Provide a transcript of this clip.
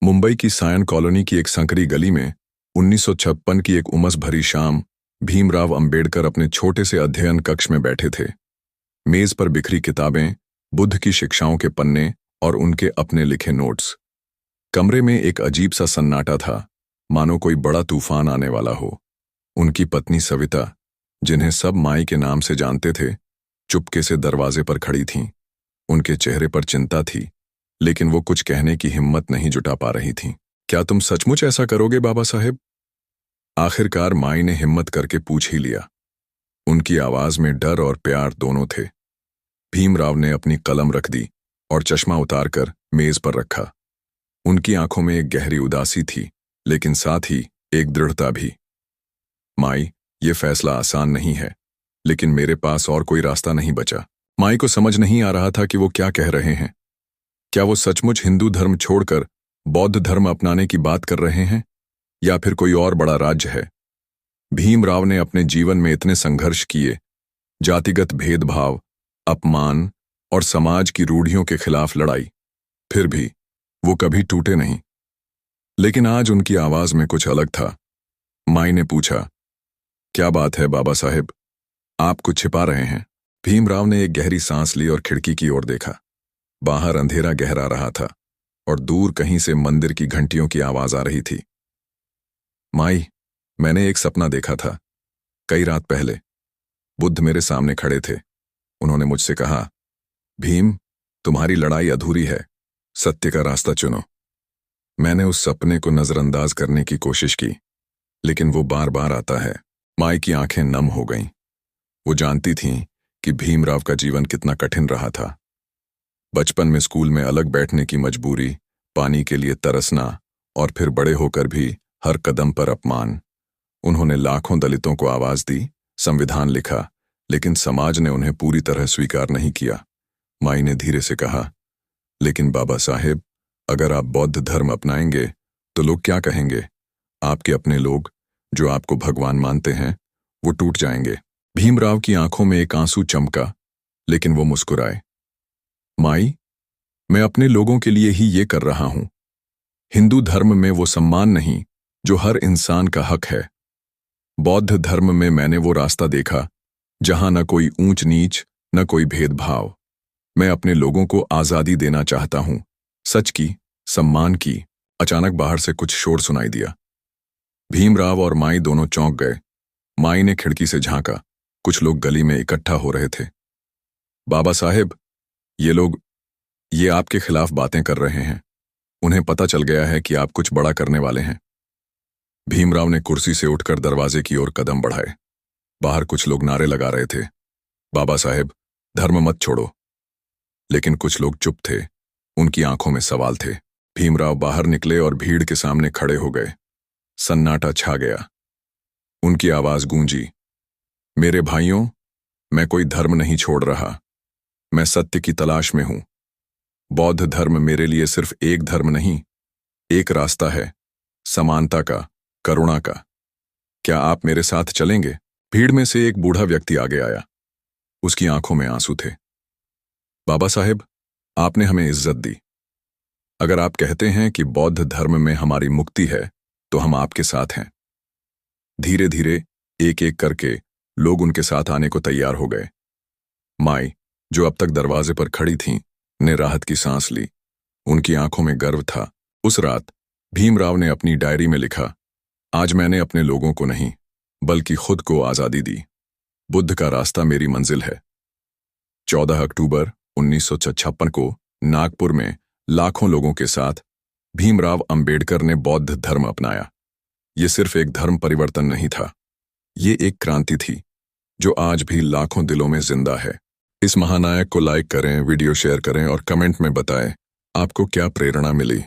मुंबई की सायन कॉलोनी की एक संकरी गली में 1956 की एक उमस भरी शाम भीमराव अंबेडकर अपने छोटे से अध्ययन कक्ष में बैठे थे। मेज पर बिखरी किताबें, बुद्ध की शिक्षाओं के पन्ने और उनके अपने लिखे नोट्स। कमरे में एक अजीब सा सन्नाटा था, मानो कोई बड़ा तूफान आने वाला हो। उनकी पत्नी सविता, जिन्हें सब माई के नाम से जानते थे, चुपके से दरवाजे पर खड़ी थीं। उनके चेहरे पर चिंता थी, लेकिन वो कुछ कहने की हिम्मत नहीं जुटा पा रही थीं। क्या तुम सचमुच ऐसा करोगे बाबा साहेब? आखिरकार माई ने हिम्मत करके पूछ ही लिया। उनकी आवाज में डर और प्यार दोनों थे। भीमराव ने अपनी कलम रख दी और चश्मा उतारकर मेज पर रखा। उनकी आंखों में एक गहरी उदासी थी, लेकिन साथ ही एक दृढ़ता भी। माई, ये फैसला आसान नहीं है, लेकिन मेरे पास और कोई रास्ता नहीं बचा। माई को समझ नहीं आ रहा था कि वो क्या कह रहे हैं। क्या वो सचमुच हिंदू धर्म छोड़कर बौद्ध धर्म अपनाने की बात कर रहे हैं, या फिर कोई और बड़ा राज्य है? भीमराव ने अपने जीवन में इतने संघर्ष किए, जातिगत भेदभाव, अपमान और समाज की रूढ़ियों के खिलाफ लड़ाई, फिर भी वो कभी टूटे नहीं। लेकिन आज उनकी आवाज में कुछ अलग था। माई ने पूछा, क्या बात है बाबा साहेब, आप कुछ छिपा रहे हैं? भीमराव ने एक गहरी सांस ली और खिड़की की ओर देखा। बाहर अंधेरा गहरा रहा था और दूर कहीं से मंदिर की घंटियों की आवाज आ रही थी। माई, मैंने एक सपना देखा था। कई रात पहले बुद्ध मेरे सामने खड़े थे। उन्होंने मुझसे कहा, भीम, तुम्हारी लड़ाई अधूरी है, सत्य का रास्ता चुनो। मैंने उस सपने को नजरअंदाज करने की कोशिश की, लेकिन वो बार बार आता है। माई की आंखें नम हो गईं। वो जानती थीं कि भीमराव का जीवन कितना कठिन रहा था। बचपन में स्कूल में अलग बैठने की मजबूरी, पानी के लिए तरसना और फिर बड़े होकर भी हर कदम पर अपमान। उन्होंने लाखों दलितों को आवाज दी, संविधान लिखा, लेकिन समाज ने उन्हें पूरी तरह स्वीकार नहीं किया। माई ने धीरे से कहा, लेकिन बाबा साहेब, अगर आप बौद्ध धर्म अपनाएंगे तो लोग क्या कहेंगे? आपके अपने लोग, जो आपको भगवान मानते हैं, वो टूट जाएंगे। भीमराव की आंखों में एक आंसू चमका, लेकिन वो मुस्कुराए। माई, मैं अपने लोगों के लिए ही ये कर रहा हूं। हिंदू धर्म में वो सम्मान नहीं जो हर इंसान का हक है। बौद्ध धर्म में मैंने वो रास्ता देखा जहां न कोई ऊंच नीच, न कोई भेदभाव। मैं अपने लोगों को आजादी देना चाहता हूं, सच की, सम्मान की। अचानक बाहर से कुछ शोर सुनाई दिया। भीमराव और माई दोनों चौंक गए। माई ने खिड़की से झांका। कुछ लोग गली में इकट्ठा हो रहे थे। बाबा साहेब, ये लोग ये आपके खिलाफ बातें कर रहे हैं। उन्हें पता चल गया है कि आप कुछ बड़ा करने वाले हैं। भीमराव ने कुर्सी से उठकर दरवाजे की ओर कदम बढ़ाए। बाहर कुछ लोग नारे लगा रहे थे, बाबा साहेब, धर्म मत छोड़ो। लेकिन कुछ लोग चुप थे, उनकी आंखों में सवाल थे। भीमराव बाहर निकले और भीड़ के सामने खड़े हो गए। सन्नाटा छा गया। उनकी आवाज गूंजी, मेरे भाइयों, मैं कोई धर्म नहीं छोड़ रहा। मैं सत्य की तलाश में हूं। बौद्ध धर्म मेरे लिए सिर्फ एक धर्म नहीं, एक रास्ता है, समानता का, करुणा का। क्या आप मेरे साथ चलेंगे? भीड़ में से एक बूढ़ा व्यक्ति आगे आया। उसकी आंखों में आंसू थे। बाबा साहेब, आपने हमें इज्जत दी। अगर आप कहते हैं कि बौद्ध धर्म में हमारी मुक्ति है, तो हम आपके साथ हैं। धीरे धीरे एक एक करके लोग उनके साथ आने को तैयार हो गए। माई, जो अब तक दरवाजे पर खड़ी थीं, ने राहत की सांस ली। उनकी आंखों में गर्व था। उस रात भीमराव ने अपनी डायरी में लिखा, आज मैंने अपने लोगों को नहीं, बल्कि खुद को आजादी दी। बुद्ध का रास्ता मेरी मंजिल है। 14 अक्टूबर 1956 को नागपुर में लाखों लोगों के साथ भीमराव अंबेडकर ने बौद्ध धर्म अपनाया। ये सिर्फ एक धर्म परिवर्तन नहीं था, ये एक क्रांति थी जो आज भी लाखों दिलों में जिंदा है। इस महानायक को लाइक करें, वीडियो शेयर करें और कमेंट में बताएं आपको क्या प्रेरणा मिली।